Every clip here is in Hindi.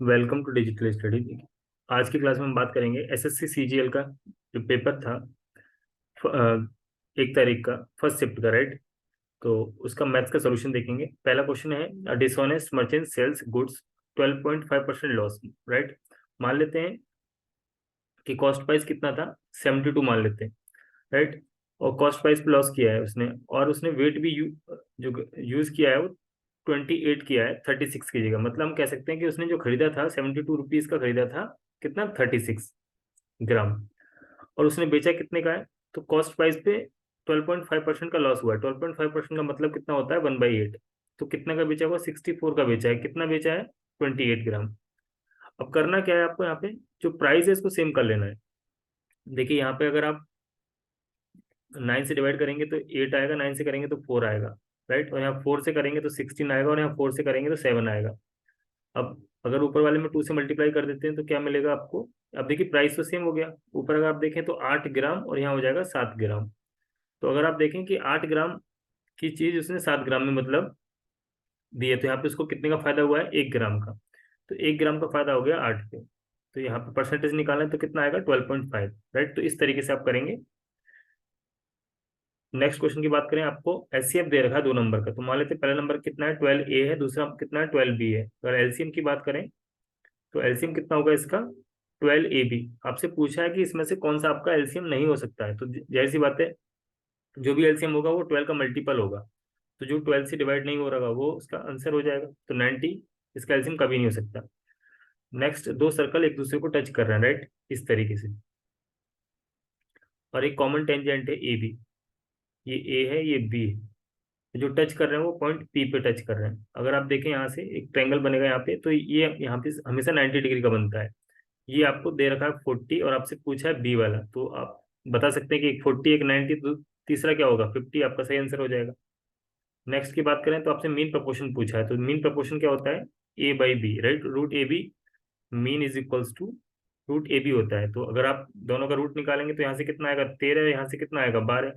Welcome to digital study. आज की क्लास में हम बात करेंगे एसएससी सीजीएल का जो पेपर था 1 तारीख का, फर्स्ट शिफ्ट का, राइट। तो उसका मैथ्स का सॉल्यूशन देखेंगे। पहला क्वेश्चन है dishonest merchant sells goods 12.5% loss, right. मान लेते हैं कि कॉस्ट प्राइस कितना था, 72 मान लेते हैं, राइट। और कॉस्ट प्राइस पे लॉस किया है उसने, और उसने वेट भी जो यूज किया है वो 28 किया है 36 की जगह। मतलब हम कह सकते हैं कि उसने जो खरीदा था 72 रुपीज का खरीदा था, कितना, 36 ग्राम। और उसने बेचा कितने का है, तो कॉस्ट प्राइस पे 12.5% का लॉस हुआ है। 12.5% का मतलब कितना होता है, 1/8। तो कितना का बेचा हुआ, 64 का बेचा है। कितना बेचा है, 28 ग्राम। अब करना क्या है आपको, यहाँ पे जो प्राइस है इसको सेम कर लेना है। देखिए यहाँ पे अगर आप 9 से डिवाइड करेंगे तो 8 आएगा, 9 से करेंगे तो 4 आएगा, राइट। और यहाँ 4 से करेंगे तो 16 आएगा, और यहाँ 4 से करेंगे तो 7 आएगा। अब अगर ऊपर वाले में 2 से मल्टीप्लाई कर देते हैं तो क्या मिलेगा आपको। अब देखिए प्राइस तो सेम हो गया। ऊपर अगर आप देखें तो 8 ग्राम, और यहाँ हो जाएगा 7 ग्राम। तो अगर आप देखें कि 8 ग्राम की चीज उसने 7 ग्राम में मतलब दी है, तो यहाँ पे उसको कितने का फायदा हुआ है, 1 ग्राम का। तो 1 ग्राम का फायदा हो गया 8 पे। तो यहाँ पे परसेंटेज निकालना है तो कितना आएगा, 12.5, राइट। तो इस तरीके से आप करेंगे। नेक्स्ट क्वेश्चन की बात करें, आपको एचसीएफ दे रखा है 2 नंबर का। तो मान लेते हैं पहला नंबर कितना है, 12A है, दूसरा कितना है, 12B है। तो अगर एलसीएम की बात करें तो एलसीएम कितना होगा इसका, 12AB। आपसे पूछा है कि इसमें से कौन सा आपका एलसीएम नहीं हो सकता है, तो जाहिर सी बात है जो भी एलसीएम होगा वो 12 का मल्टीपल होगा। तो जो 12 से डिवाइड नहीं हो रहा वो उसका आंसर हो जाएगा। तो 90 इसका एलसीएम कभी नहीं हो सकता। नेक्स्ट, दो सर्कल एक दूसरे को टच कर रहे हैं, राइट, इस तरीके से। और एक कॉमन टेंजेंट है ए बी। ये ए है, ये बी है। जो टच कर रहे हैं वो पॉइंट पी पे टच कर रहे हैं। अगर आप देखें यहाँ से एक ट्रायंगल बनेगा यहाँ पे, तो ये यहाँ पे हमेशा 90 डिग्री का बनता है। ये आपको दे रखा है 40, और आपसे पूछा है बी वाला। तो आप बता सकते हैं कि एक 40 एक 90, तो तीसरा क्या होगा, 50। आपका सही आंसर हो जाएगा। नेक्स्ट की बात करें तो आपसे मीन प्रोपोर्शन पूछा है। तो मीन प्रोपोर्शन क्या होता है, A/B, right. Root A B mean is equals to root A B होता है। तो अगर आप दोनों का रूट निकालेंगे तो यहाँ से कितना आएगा, 13, यहाँ से कितना आएगा, 12।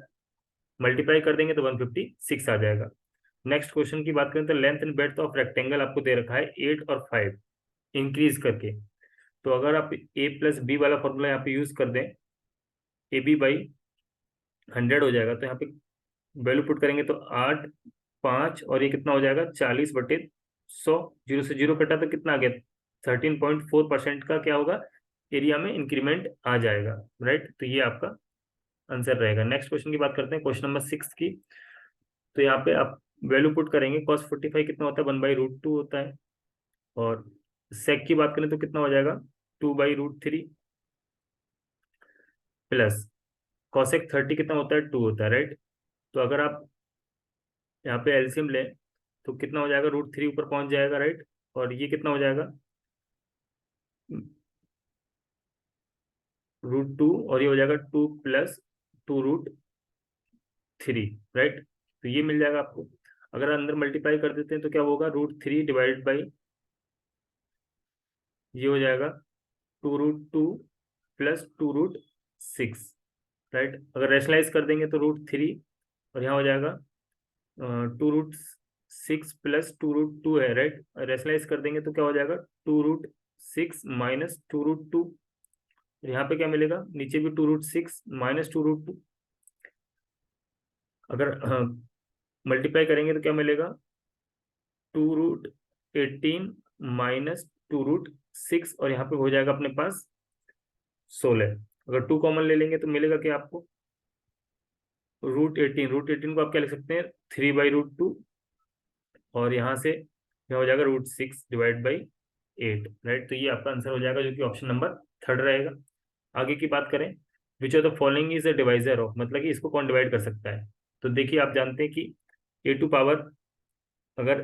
मल्टीप्लाई कर देंगे तो 156 आ जाएगा। नेक्स्ट क्वेश्चन की बात करें तो length and breadth of rectangle आपको दे रखा है 8 और 5 इंक्रीज करके। तो अगर आप A+B वाला फॉर्मूला यहाँ पे यूज कर दें, AB/100 हो जाएगा। तो यहाँ पे वैल्यू पुट करेंगे तो 8, 5, और ये कितना हो जाएगा, 40/100। जीरो से जीरो कटा तो कितना आ गया, 13.4% का क्या होगा, एरिया में इंक्रीमेंट आ जाएगा, राइट। तो ये आपका आंसर रहेगा। नेक्स्ट क्वेश्चन की बात करते हैं, क्वेश्चन नंबर 6 की। तो यहाँ पे आप वैल्यू पुट करेंगे, cos 45 कितना होता है, 1/√2 होता है। और सेक की बात करें तो कितना हो जाएगा, 2/√3 प्लस कॉसेक 30 कितना होता है, 2 होता है, राइट। तो अगर आप यहाँ पे एलसीएम लें तो कितना हो जाएगा, √3 ऊपर पहुंच जाएगा, राइट। और ये कितना हो जाएगा, √2, और ये हो जाएगा 2 प्लस 2√3, राइट। तो ये मिल जाएगा आपको। अगर अंदर मल्टीप्लाई कर देते हैं तो क्या होगा, √3 डिवाइड बाई, ये हो जाएगा 2√2 प्लस 2√6, राइट। अगर रेशनलाइज कर देंगे तो √3, और यहाँ हो जाएगा 2√6 प्लस 2√2 है, राइट। रेशनलाइज कर देंगे तो क्या हो जाएगा, 2√6 माइनस 2√2। यहाँ पे क्या मिलेगा, नीचे भी 2√6 माइनस 2√2। अगर मल्टीप्लाई करेंगे तो क्या मिलेगा, 2√18 माइनस 2√6, और यहाँ पे हो जाएगा अपने पास 16। अगर 2 कॉमन ले लेंगे तो मिलेगा क्या आपको, √18। को आप क्या लिख सकते हैं, 3/√2, और यहाँ से क्या हो जाएगा, √6 डिवाइड बाई 8, राइट। तो ये आपका आंसर हो जाएगा, जो कि ऑप्शन नंबर थर्ड रहेगा। आगे की बात करें, which of the following is a divisor of, मतलब कि इसको कौन डिवाइड कर सकता है। तो देखिए आप जानते हैं कि A टू पावर अगर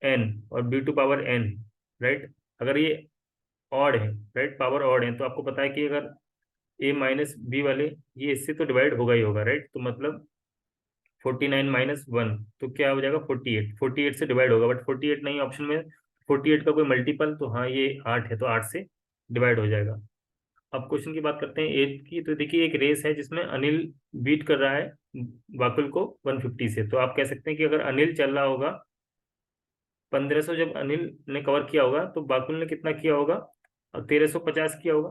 n और B to power n, right, अगर ये ऑड है, राइट, पावर ऑड है, तो आपको पता है कि अगर A-B वाले ये इससे तो डिवाइड होगा ही होगा, राइट। तो मतलब 49 - 1, तो क्या हो जाएगा, 48। 48 से डिवाइड होगा, बट 48 नहीं ऑप्शन में। 48 का कोई मल्टीपल, तो हाँ ये 8 है, तो 8 से डिवाइड हो जाएगा। अब क्वेश्चन की बात करते हैं 8 की। तो देखिए एक रेस है जिसमें अनिल बीट कर रहा है वाकुल को 150 से। तो आप कह सकते हैं कि अगर अनिल चल रहा होगा 1500 जब अनिल ने कवर किया होगा तो बाकुल ने कितना किया होगा, 1350 किया होगा।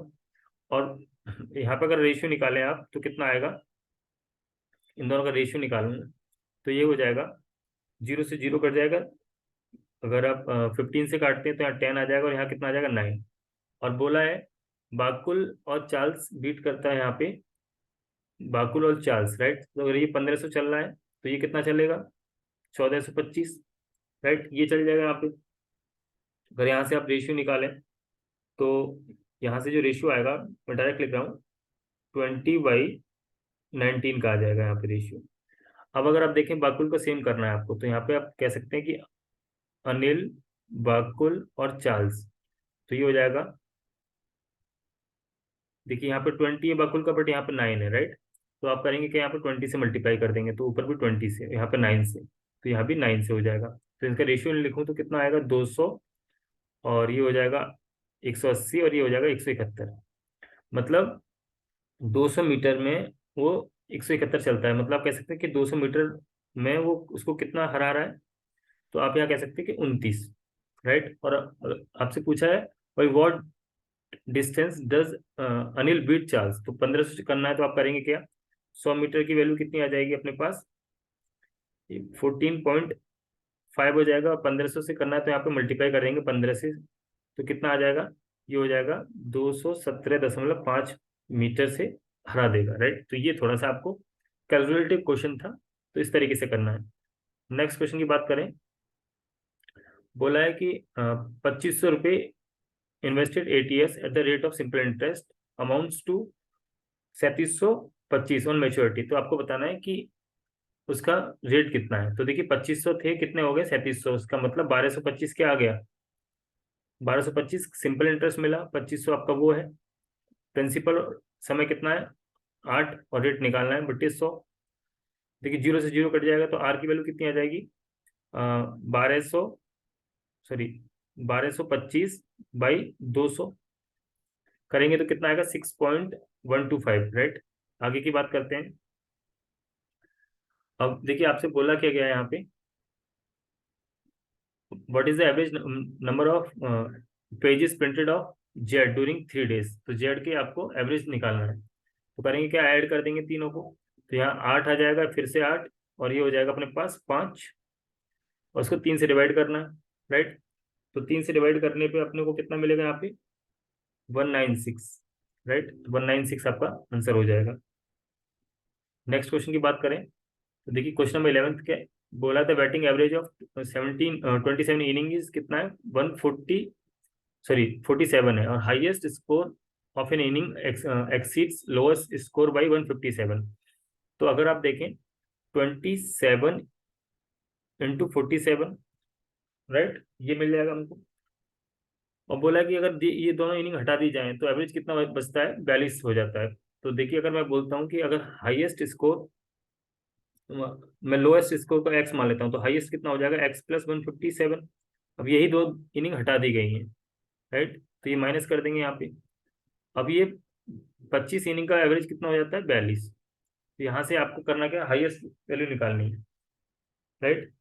और यहाँ पे अगर रेशियो निकालें आप तो कितना आएगा, इन दोनों का रेशियो निकालूंगा तो ये हो जाएगा, जीरो से जीरो कट जाएगा। अगर आप 15 से काटते हैं तो यहाँ 10 आ जाएगा और यहाँ कितना आ जाएगा, 9। और बोला है बाकुल और चार्ल्स बीट करता है यहाँ पे, बाकुल और चार्ल्स, राइट। तो अगर ये 1500 चल रहा है तो ये कितना चलेगा, 1425, राइट, ये चल जाएगा यहाँ पे। अगर यहाँ से आप रेशियो निकालें तो यहाँ से जो रेशियो आएगा, मैं डायरेक्ट लिख रहा हूँ, 20/19 का आ जाएगा यहाँ पे रेशियो। अब अगर आप देखें बाकुल का सेम करना है आपको, तो यहाँ पे आप कह सकते हैं कि अनिल, बाकुल और चार्ल्स, तो ये हो जाएगा, देखिए यहाँ पे 20 है बाकुल का, बट यहाँ पे 9 है, राइट। तो आप करेंगे कि यहाँ पे 20 से मल्टीप्लाई कर देंगे, तो ऊपर भी 20 से, यहाँ पे 9 से, तो यहाँ भी 9 से हो जाएगा। तो इनका रेशियो लिखूँ तो कितना आएगा, 200, और ये हो जाएगा 180, और ये हो जाएगा 171। मतलब 200 मीटर में वो 171 चलता है। मतलब आप कह सकते हैं कि 200 मीटर में वो उसको कितना हरा रहा है, तो आप यहाँ कह सकते हैं कि 29, राइट। और आपसे पूछा है भाई what distance does Anil beat Charles, तो 1500 से करना है तो आप करेंगे क्या, 100 मीटर की वैल्यू कितनी आ जाएगी अपने पास, 14.5 हो जाएगा। और 1500 से करना है तो यहाँ पे मल्टीप्लाई करेंगे 15 से, तो कितना आ जाएगा, ये हो जाएगा 217.5 मीटर से हरा देगा, राइट। तो ये थोड़ा सा आपको कैलकुलेटिव क्वेश्चन था, तो इस तरीके से करना है। नेक्स्ट क्वेश्चन की बात करें, बोला है कि 2500 रुपये invested ATS at the rate of simple interest amounts to 3725 on maturity. तो आपको बताना है कि उसका रेट कितना है। तो देखिए 2500 थे, कितने हो गए 3700, उसका मतलब 1225 क्या आ गया, 1225 सिंपल इंटरेस्ट मिला, 2500 आपका वो है प्रिंसिपल। समय कितना है 8, और रेट निकालना है 3200। देखिए जीरो से जीरो कट जाएगा तो आर की वैल्यू कितनी आ जाएगी, 1200, सॉरी 1225/200 करेंगे तो कितना आएगा, 6.125, राइट। आगे की बात करते हैं। अब देखिए आपसे बोला क्या गया है यहाँ पे, what is the average number of pages printed of Z during 3 days। तो जेड के आपको एवरेज निकालना है, तो करेंगे क्या, ऐड कर देंगे तीनों को। तो यहाँ 8 आ जाएगा, फिर से 8, और ये हो जाएगा अपने पास 5, और उसको 3 से डिवाइड करना है, राइट। तो 3 से डिवाइड करने पे अपने को कितना मिलेगा यहाँ पे, 196, राइट। 196 आपका आंसर हो जाएगा। नेक्स्ट क्वेश्चन की बात करें तो देखिए क्वेश्चन नंबर 11 क्या है? बोला था batting average of 27 inning is कितना है, 140, सॉरी 47 है, और highest score of N inning exceeds lowest score bye 157। तो अगर आप देखें 27 × 47, राइट, ये मिल जाएगा हमको। और बोला कि अगर ये दोनों इनिंग हटा दी जाए तो एवरेज कितना बचता है, 42 हो जाता है। तो देखिए अगर मैं बोलता हूँ कि अगर हाईएस्ट स्कोर, मैं लोएस्ट स्कोर को एक्स मान लेता हूँ, तो हाईएस्ट कितना हो जाएगा, x + 157। अब यही दो इनिंग हटा दी गई हैं, राइट, तो ये माइनस कर देंगे यहाँ पे। अब ये 25 इनिंग का एवरेज कितना हो जाता है, 42। तो यहाँ से आपको करना क्या, हाईएस्ट वैल्यू निकालनी है, राइट।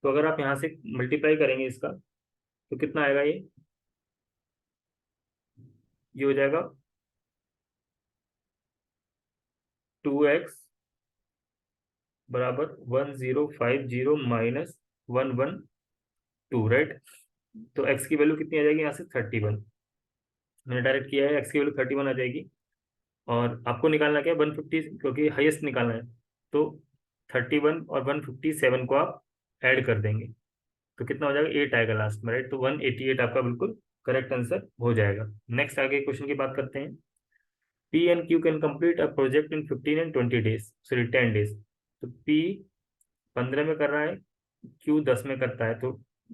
तो अगर आप यहाँ से मल्टीप्लाई करेंगे इसका तो कितना आएगा, ये हो जाएगा 2x बराबर 1050 - 112, राइट। तो x की वैल्यू कितनी आ जाएगी यहाँ से, 31। मैंने डायरेक्ट किया है, x की वैल्यू 31 आ जाएगी। और आपको निकालना क्या है, 150, क्योंकि हाईएस्ट निकालना है। तो 31 और 157 को आप ऐड कर देंगे तो कितना हो जाएगा, 8 आएगा लास्ट में, राइट। तो 188 आपका बिल्कुल करेक्ट आंसर हो जाएगा। नेक्स्ट आगे क्वेश्चन की बात करते हैं। P and Q can complete a project in 15 and 20 days, sorry 10 days। तो पी 15 में कर रहा है, क्यू 10 में करता है, तो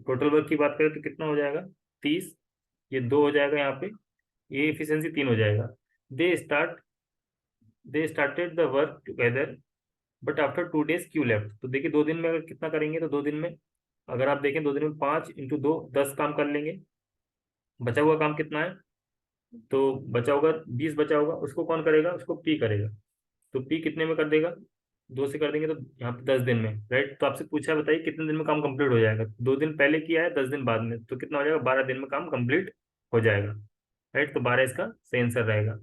टोटल वर्क की बात करें तो कितना हो जाएगा, 30, ये 2 हो जाएगा यहाँ पे, ये एफिशिएंसी 3 हो जाएगा। They start they started the work together but after 2 days Q left. तो देखिए 2 दिन में अगर कितना करेंगे, तो 2 दिन में अगर आप देखें 2 दिन में 5 × 2 10 काम कर लेंगे। बचा हुआ काम कितना है, तो बचा होगा 20 बचा होगा, उसको कौन करेगा, उसको पी करेगा। तो पी कितने में कर देगा, 2 से कर देंगे तो यहाँ पे 10 दिन में, राइट। तो आपसे पूछा है, बताइए कितने दिन में काम कंप्लीट हो जाएगा। 2 दिन पहले किया है, 10 दिन बाद में, तो कितना हो जाएगा, 12 दिन में काम कंप्लीट हो जाएगा, राइट। तो 12 इसका सही आंसर रहेगा।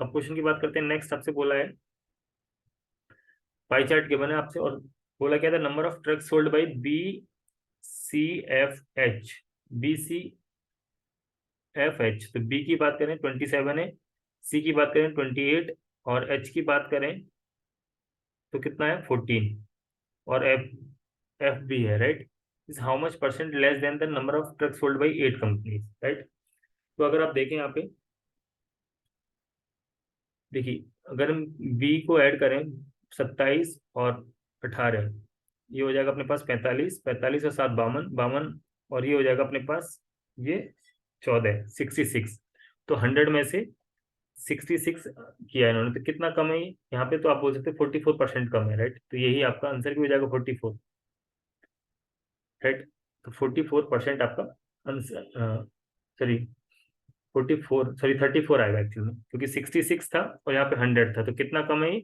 अब क्वेश्चन की बात करते हैं। नेक्स्ट आपसे बोला है, पाई चार्ट गिवन है आपसे, और बोला क्या था, number of truck sold by BCFH, BCFH। तो बी की बात करें 27 है, सी की बात करें 28, और एच की बात करें तो कितना है 14, और एफ भी है, right. Is how much percent less than the number of truck sold by 8 companies, right. तो अगर आप देखें यहाँ पे, देखिए अगर हम बी को ऐड करें 27 और 18, ये हो जाएगा अपने पास 45, 45 और 7 52, 52, और ये हो जाएगा अपने पास ये 14, 66। तो 100 में से 66 किया है इन्होंने, तो कितना कम है यहाँ पे, तो आप बोल सकते हैं 44% कम है, राइट। तो यही आपका आंसर भी हो जाएगा 44, राइट। तो 44% आपका आंसर, सॉरी 44, सॉरी 34 आएगा एक्चुअल में, क्योंकि 66 था और यहाँ पे 100 था, तो कितना कम है,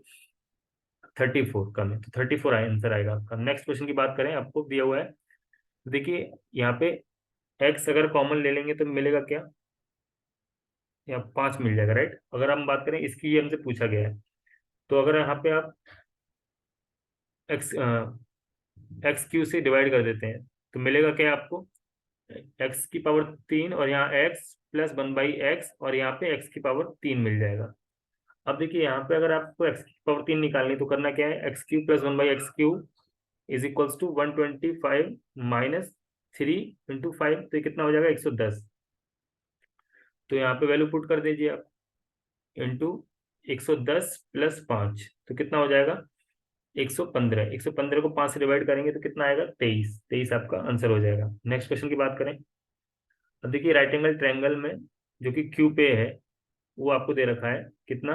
34 कम है। तो 34 आंसर आएगा आपका। नेक्स्ट क्वेश्चन की बात करें, आपको दिया हुआ है, तो देखिए यहाँ पे एक्स अगर कॉमन ले लेंगे तो मिलेगा क्या, यहाँ 5 मिल जाएगा, राइट। अगर हम बात करें इसकी, ये हमसे पूछा गया है, तो अगर यहाँ पे आप एक्स एक्स क्यू से डिवाइड कर देते हैं तो मिलेगा क्या आपको, एक्स की पावर 3, और यहाँ एक्स प्लस 1/x, और यहाँ पे एक्स की पावर 3 मिल जाएगा। अब देखिए यहाँ पे अगर आपको एक्स की पावर 3 निकालनी है, तो करना क्या है, X cube plus 1/x³ is equals to 125 minus 3 × 5, तो ये कितना हो जाएगा 110। तो यहाँ पे वैल्यू पुट कर दीजिए आप, इंटू 110 प्लस 5, तो कितना हो जाएगा 115। 115 को 5 से डिवाइड करेंगे तो कितना आएगा 23, 23 आपका आंसर हो जाएगा। नेक्स्ट क्वेश्चन की बात करें, अब देखिए राइट एंगल ट्रायंगल में जो कि क्यू पे है, वो आपको दे रखा है कितना,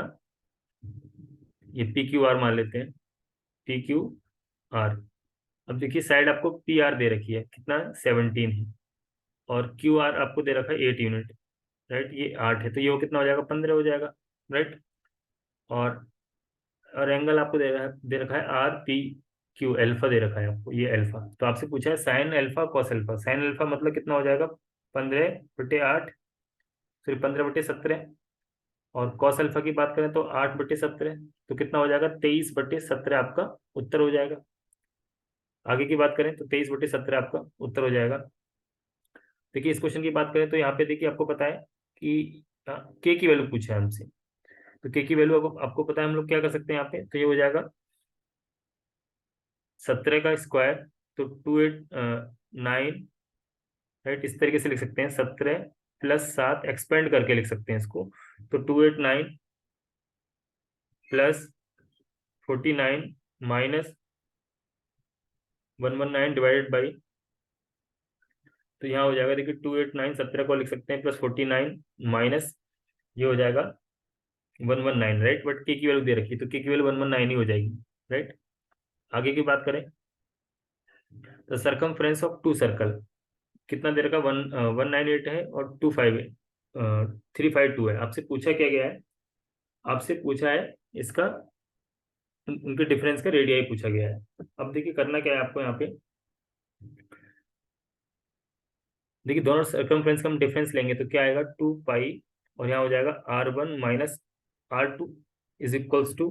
ये PQR मान लेते हैं, PQR। अब देखिए साइड आपको PR दे रखी है, कितना 17 है, और QR आपको दे रखा है 8 यूनिट, राइट। ये 8 है, तो ये वो कितना हो जाएगा 15 हो जाएगा, राइट। और एंगल आपको दे रखा है RPQ, अल्फा दे रखा है आपको, ये अल्फा। तो आपसे पूछा है sine alpha cos alpha. Sine alpha मतलब कितना हो जाएगा 15/8, फिर 15/17, और कॉस अल्फा की बात करें तो 8/17, तो कितना हो जाएगा 23/17 आपका उत्तर हो जाएगा। आगे की बात करें तो 23/17 आपका उत्तर हो जाएगा। देखिए इस क्वेश्चन की बात करें तो यहाँ पे देखिए आपको पता है कि के की वैल्यू पूछा है हमसे, तो के की वैल्यू आपको पता है, हम लोग क्या कर सकते हैं यहाँ पे, तो ये हो जाएगा 17 का स्क्वायर, तो 289, राइट। इस तरीके से लिख सकते हैं, 17 प्लस 7 एक्सपेंड करके लिख सकते हैं इसको, तो 289 प्लस 49 माइनस 119 डिवाइडेड बाई, तो यहाँ हो जाएगा देखिए 289, 17 को लिख सकते हैं प्लस 49 माइनस, ये हो जाएगा 119, राइट। बट के की वैल्यू दे रखी है, तो के की वैल्यू 119 ही हो जाएगी, राइट। आगे की बात करें तो सरकमफ्रेंस ऑफ टू सर्कल कितना दे रखा, 198 है, और 352 है। आपसे पूछा क्या गया है, आपसे पूछा है इसका, उनके डिफरेंस का रेडियाई पूछा गया है। अब देखिए करना क्या है आपको यहाँ पे, देखिए दोनों सर्कमफ्रेंस का हम डिफरेंस लेंगे तो क्या आएगा 2 पाई, और यहाँ हो जाएगा R1 minus R2 is equals to,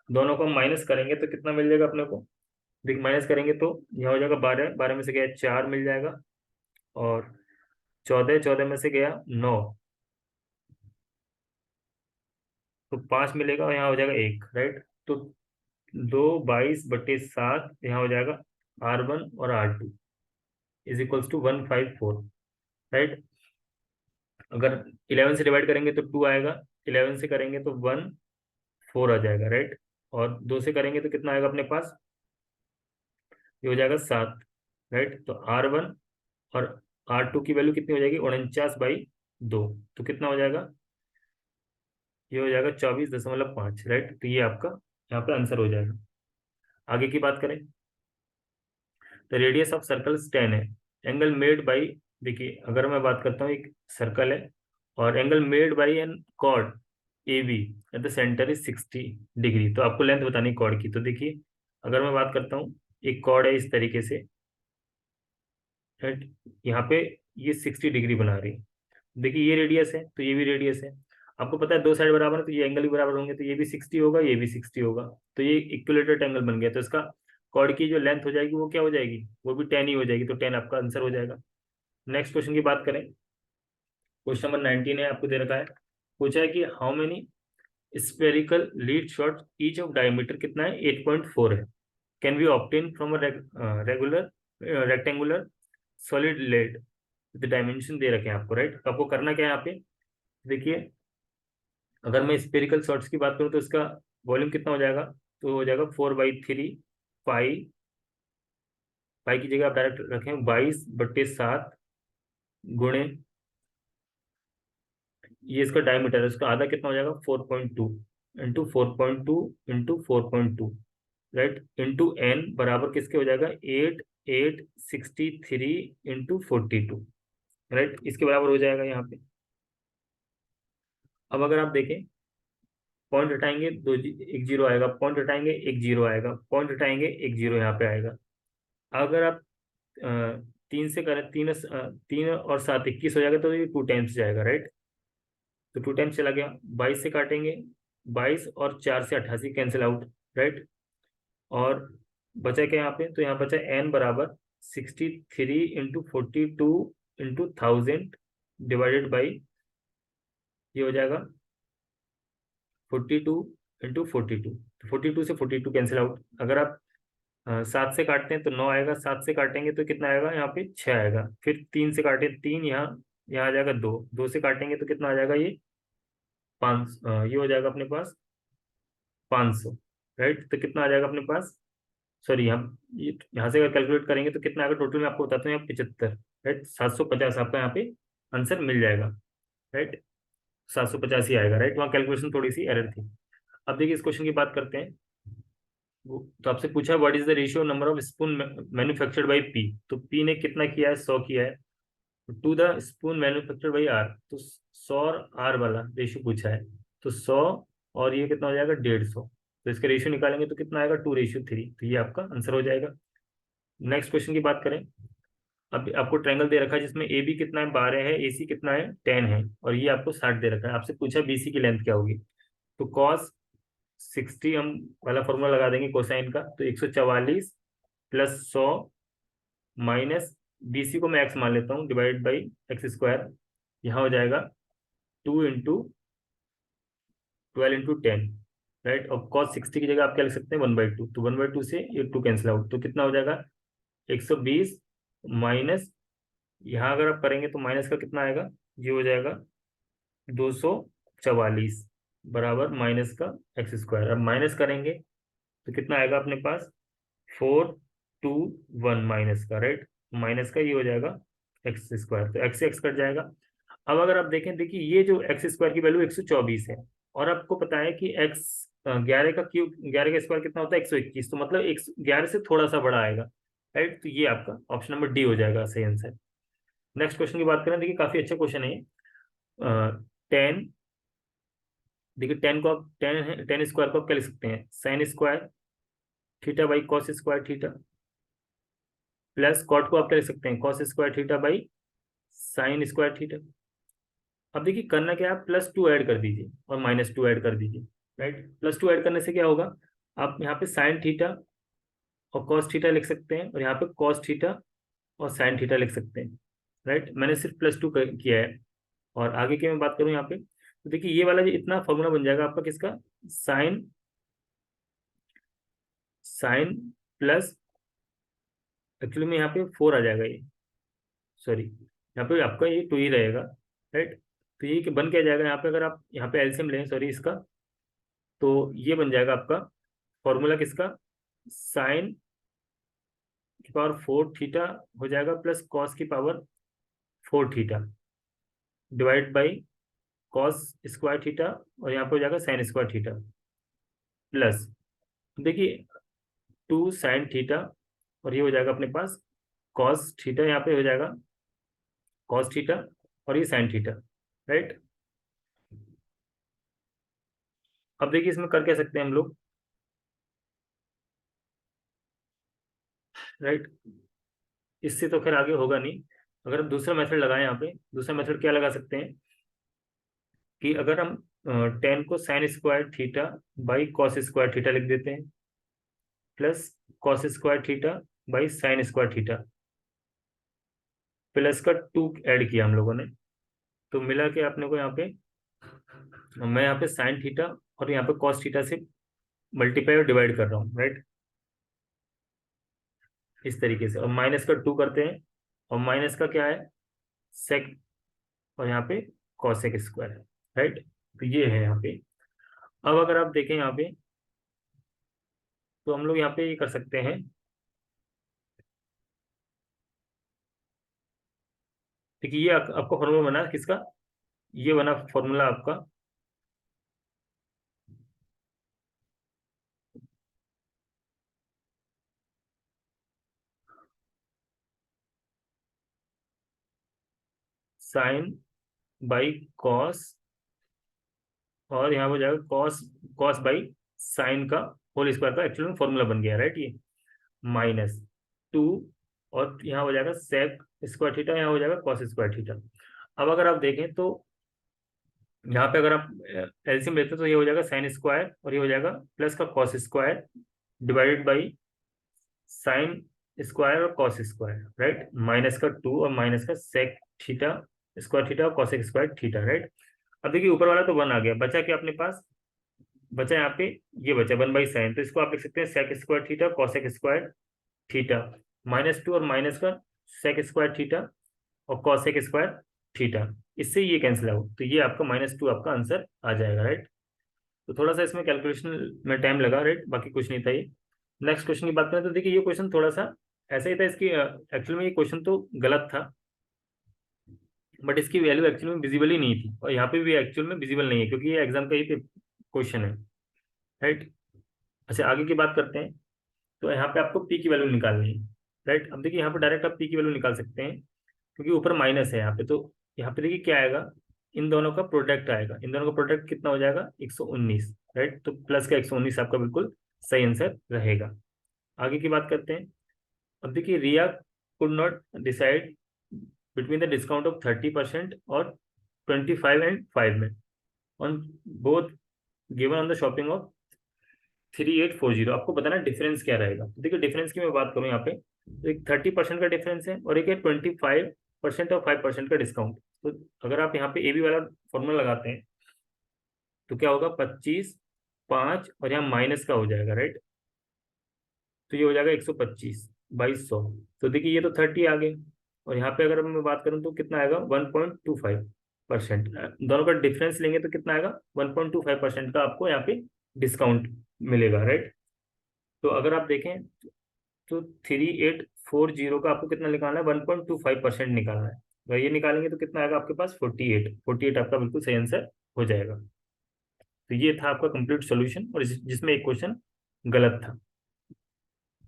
दोनों को हम माइनस करेंगे तो कितना मिल जाएगा अपने को, देखिए माइनस करेंगे तो यहाँ हो जाएगा 12, 12 में से गया 4 मिल जाएगा, और 14, 14 में से गया 9, तो 5 मिलेगा, और यहाँ हो जाएगा 1, राइट। तो 2 22/7 यहाँ हो जाएगा R1 और R2 is equals to 154, right. अगर 11 से डिवाइड करेंगे तो 2 आएगा, 11 से करेंगे तो 14 आ जाएगा, राइट। और 2 से करेंगे तो कितना आएगा अपने पास, ये हो जाएगा 7, राइट। तो R1 और R2 की वैल्यू कितनी हो जाएगी 49/2, तो कितना हो जाएगा, ये हो जाएगा 24.5, राइट। तो ये आपका यहाँ पे आंसर हो जाएगा। आगे की बात करें तो रेडियस ऑफ सर्कल 10 है, एंगल मेड बाई, देखिए अगर मैं बात करता हूँ एक सर्कल है और angle made by an chord A B at the centre is 60 degree. तो आपको लेंथ बतानी कॉर्ड की। तो देखिए अगर मैं बात करता हूँ, एक कॉर्ड है इस तरीके से, राइट, यहाँ पे ये 60 डिग्री बना रही है। देखिए ये रेडियस है तो ये भी रेडियस है। आपको पता है दो साइड बराबर है तो ये एंगल भी बराबर होंगे, तो ये भी 60 होगा, ये भी 60 होगा। तो ये इक्विलेटरल एंगल बन गया। तो इसका कॉर्ड की जो लेंथ हो जाएगी वो क्या हो जाएगी, वो भी 10 ही हो जाएगी। तो 10 आपका आंसर हो जाएगा। नेक्स्ट क्वेश्चन की बात करें, क्वेश्चन नंबर 19 है, आपको दे रखा है, पूछा है कि how many spherical lead shot each of diameter कितना है, 8.4 है, can be obtain from a regular rectangular solid lead with dimension दे रखे हैं आपको, राइट। तो आपको करना क्या है यहाँ पे, देखिए अगर मैं स्पेरिकल शॉट्स की बात करूँ तो इसका वॉल्यूम कितना हो जाएगा, तो हो जाएगा 4/3 पाई। पाई की जगह आप डायरेक्ट रखें 22/7 गुणे, ये इसका डायमीटर है, इसका आधा कितना हो जाएगा 4.2 into 4.2 into 4.2, right, into N बराबर किसके हो जाएगा 8863 इंटू 42, राइट, इसके बराबर हो जाएगा यहाँ पे। अब अगर आप देखें, पॉइंट हटाएंगे एक जीरो आएगा, पॉइंट हटाएंगे एक जीरो आएगा, पॉइंट हटाएंगे एक जीरो यहाँ पे आएगा। अगर आप अ, तीन से करें, 3 और 7 21 हो जाएगा, तो ये 2 टाइम्स जाएगा, राइट। तो 2 टाइम्स चला गया। 22 से काटेंगे, 22 और 4 से 88 कैंसिल आउट, राइट। और बचा क्या यहाँ पे, तो यहाँ बचा एन बराबर 63 इंटू 42 इंटू 1000 डिवाइडेड बाई, ये हो जाएगा 42 इंटू 42। 42 से 42 कैंसिल आउट। अगर आप 7 से काटते हैं तो 9 आएगा, 7 से काटेंगे तो कितना आएगा, यहाँ पे 6 आएगा। फिर 3 से काटे 3, यहाँ यहाँ आ जाएगा 2, 2 से काटेंगे तो कितना आ जाएगा, ये 5, ये हो जाएगा अपने पास 500, राइट। तो कितना आ जाएगा अपने पास, सॉरी यहाँ से अगर कैलकुलेट करेंगे तो कितना आएगा टोटल, में आपको बताता हूँ, यहाँ 75, राइट, 750 आपका यहाँ पे आंसर मिल जाएगा, राइट। 750 ही आएगा, राइट। वहाँ कैलकुलेशन थोड़ी सी एरर थी। अब देखिए इस क्वेश्चन की बात करते हैं। तो आपसे पूछा what is the ratio number of spoon manufactured by P. तो पी ने कितना किया है, 100 किया है, to the spoon manufactured by R, तो 100 और आर वाला रेशियो पूछा है। तो 100 और ये कितना हो जाएगा 150। तो इसका रेशियो निकालेंगे तो कितना आएगा 2:3। तो ये आपका आंसर हो जाएगा। नेक्स्ट क्वेश्चन की बात करें, अब आपको ट्रायंगल दे रखा है जिसमें ए बी कितना है 12 है, ए सी कितना है 10 है, और ये आपको 60 दे रखा है। आपसे पूछा बीसी की लेंथ क्या होगी। तो कॉस 60 हम वाला फॉर्मूला लगा देंगे कोसाइन का, तो 144 प्लस 100 माइनस बीसी को मैं एक्स मान लेता हूँ डिवाइड बाई एक्स स्क्वायर, यहाँ हो जाएगा 2 इंटू 12 इंटू 10, राइट। और कॉस 60 की जगह आप क्या लिख सकते हैं 1/2। तो 1/2 से ये 2 कैंसिल आउट, तो कितना हो जाएगा 120 माइनस, यहाँ अगर आप करेंगे तो माइनस का कितना आएगा, ये हो जाएगा 244 बराबर माइनस का एक्स स्क्वायर। अब माइनस करेंगे तो कितना आएगा अपने पास 421 माइनस का, राइट, माइनस का ये हो जाएगा एक्स स्क्वायर। तो एक्स से एक्स कट जाएगा। अब अगर आप देखें, देखिए ये जो एक्स स्क्वायर की वैल्यू 124 है, और आपको पता है कि एक्स 11 का क्यूब, 11 का स्क्वायर कितना होता है 121, तो मतलब 11 से थोड़ा सा बड़ा आएगा, राइट। तो ये आपका ऑप्शन नंबर डी हो जाएगा सही आंसर। नेक्स्ट क्वेश्चन की बात करें, देखिए काफी अच्छा क्वेश्चन है। 10, देखिए 10 को आप 10 है, 10 स्क्वायर को आप क्या लिख सकते हैं, sine square theta by cos square theta, plus cot को आप क्या लिख सकते हैं, cos square theta by sine square theta. अब देखिए करना क्या है, आप +2 ऐड कर दीजिए और -2 ऐड कर दीजिए, राइट। +2 ऐड करने से क्या होगा, आप यहाँ पे साइन थीटा और कॉस थीटा लिख सकते हैं, और यहाँ पे कॉस थीटा और साइन थीटा लिख सकते हैं, राइट। मैंने सिर्फ +2 किया है। और आगे की मैं बात करूँ यहाँ पे, तो देखिए ये वाला जो इतना फॉर्मूला बन जाएगा आपका किसका, साइन, साइन प्लस, एक्चुअली में यहाँ पे 4 आ जाएगा ये, सॉरी यहाँ पे आपका ये 2 ही रहेगा, राइट। तो ये कि बन क्या जाएगा यहाँ पे, अगर आप यहाँ पे एलसीएम लें, सॉरी इसका, तो ये बन जाएगा आपका फॉर्मूला किसका, साइन की पावर 4 थीटा हो जाएगा प्लस कॉस की power 4 theta divide by cos square theta, और यहाँ पे हो जाएगा साइन स्क्वायर थीटा, प्लस देखिए 2 साइन थीटा, और ये हो जाएगा अपने पास कॉस थीटा, यहाँ पे हो जाएगा कॉस थीटा, और ये साइन थीटा, राइट। अब देखिए इसमें कर क्या सकते हैं हम लोग, राइट। इससे तो खैर आगे होगा नहीं। अगर हम दूसरा मेथड लगाएं, यहाँ पे दूसरा मेथड क्या लगा सकते हैं कि अगर हम 10 को sign square theta by cos square theta लिख देते हैं, plus cos square theta by sine square theta, plus का 2 ऐड किया हम लोगों ने, तो मिला कि आपने को यहाँ पे, मैं यहाँ पे साइन थीटा और यहाँ पे कॉस थीटा से मल्टीप्लाई और डिवाइड कर रहा हूँ, राइट। इस तरीके से, और माइनस का 2 करते हैं, और माइनस का क्या है, सेक, और यहाँ पे कॉसेक स्क्वायर है, राइट। तो ये है यहाँ पे। अब अगर आप देखें यहाँ पे, तो हम लोग यहाँ पे ये कर सकते हैं। देखिए ये आपका फॉर्मूला बना किसका, ये बना फॉर्मूला आपका साइन बाई कॉस, और यहाँ हो जाएगा कॉस, कॉस बाई साइन का होल स्क्वायर का एक्चुअल में फॉर्मूला बन गया, राइट। ये माइनस 2, और यहाँ हो जाएगा सेक स्क्वायर थीटा, यहाँ हो जाएगा कॉस स्क्वायर थीटा। अब अगर आप देखें तो यहाँ पे अगर आप एलसीएम लेते हैं तो ये हो जाएगा साइन स्क्वायर, और ये हो जाएगा प्लस का cos square divided by sine square और कॉस स्क्वायर, राइट। माइनस का 2 और माइनस का सेक थीटा स्क्वायर थीटा और कॉसेक स्क्वायर थीटा, राइट। अब देखिए ऊपर वाला तो 1 आ गया, बचा क्या अपने पास, बचा यहाँ पे, ये बचा 1/sin, तो इसको आप लिख सकते हैं sec square theta cosec square theta, -2 और माइनस का सेक स्क्वायर थीटा और कॉसेक स्क्वायर थीटा, इससे ये कैंसिल आउट, तो ये आपका -2 आपका आंसर आ जाएगा, राइट। तो थोड़ा सा इसमें कैलकुलेशन में टाइम लगा, राइट, बाकी कुछ नहीं था ये। नेक्स्ट क्वेश्चन की बात करें तो देखिए ये क्वेश्चन थोड़ा सा ऐसा ही था, इसकी एक्चुअल में ये क्वेश्चन तो गलत था, बट इसकी वैल्यू एक्चुअल में विजिबल ही नहीं थी, और यहाँ पे भी एक्चुअल में विजिबल नहीं है, क्योंकि ये एग्जाम का ही क्वेश्चन है, राइट। अच्छा आगे की बात करते हैं, तो यहाँ पे आपको पी की वैल्यू निकालनी है, राइट। अब देखिए यहाँ पे डायरेक्ट आप पी की वैल्यू निकाल सकते हैं, क्योंकि ऊपर माइनस है यहाँ पे, तो यहाँ पे देखिए क्या आएगा, इन दोनों का प्रोडक्ट आएगा, इन दोनों का प्रोडक्ट कितना हो जाएगा, 119, राइट। तो प्लस का 119 आपका बिल्कुल सही आंसर रहेगा। आगे की बात करते हैं। अब देखिए Riya could not decide between the discount of 30% और 25 एंड 5 में on both given on the shopping of 3840, आपको बताना डिफरेंस क्या रहेगा। तो देखिए डिफरेंस की मैं बात करूँ यहाँ पे, तो एक 30% का डिफरेंस है, और एक है 25% और 5% का डिस्काउंट। तो अगर आप यहाँ पे ए बी वाला फॉर्मूला लगाते हैं तो क्या होगा, 25, 5 और यहाँ माइनस का हो जाएगा, राइट। तो ये हो जाएगा 125, 2200। तो देखिए ये तो 30 आ गए, और यहाँ पे अगर मैं बात करूँ तो कितना आएगा, 1.25%। दोनों का डिफरेंस लेंगे तो कितना आएगा, 1.25% का आपको यहाँ पे डिस्काउंट मिलेगा, राइट। तो अगर आप देखें तो 3840 का आपको कितना निकालना है, 1.25% निकालना है। अगर ये निकालेंगे तो कितना आएगा आपके पास, 48 आपका बिल्कुल सही आंसर हो जाएगा। तो ये था आपका कंप्लीट सोल्यूशन, और जिसमें एक क्वेश्चन गलत था।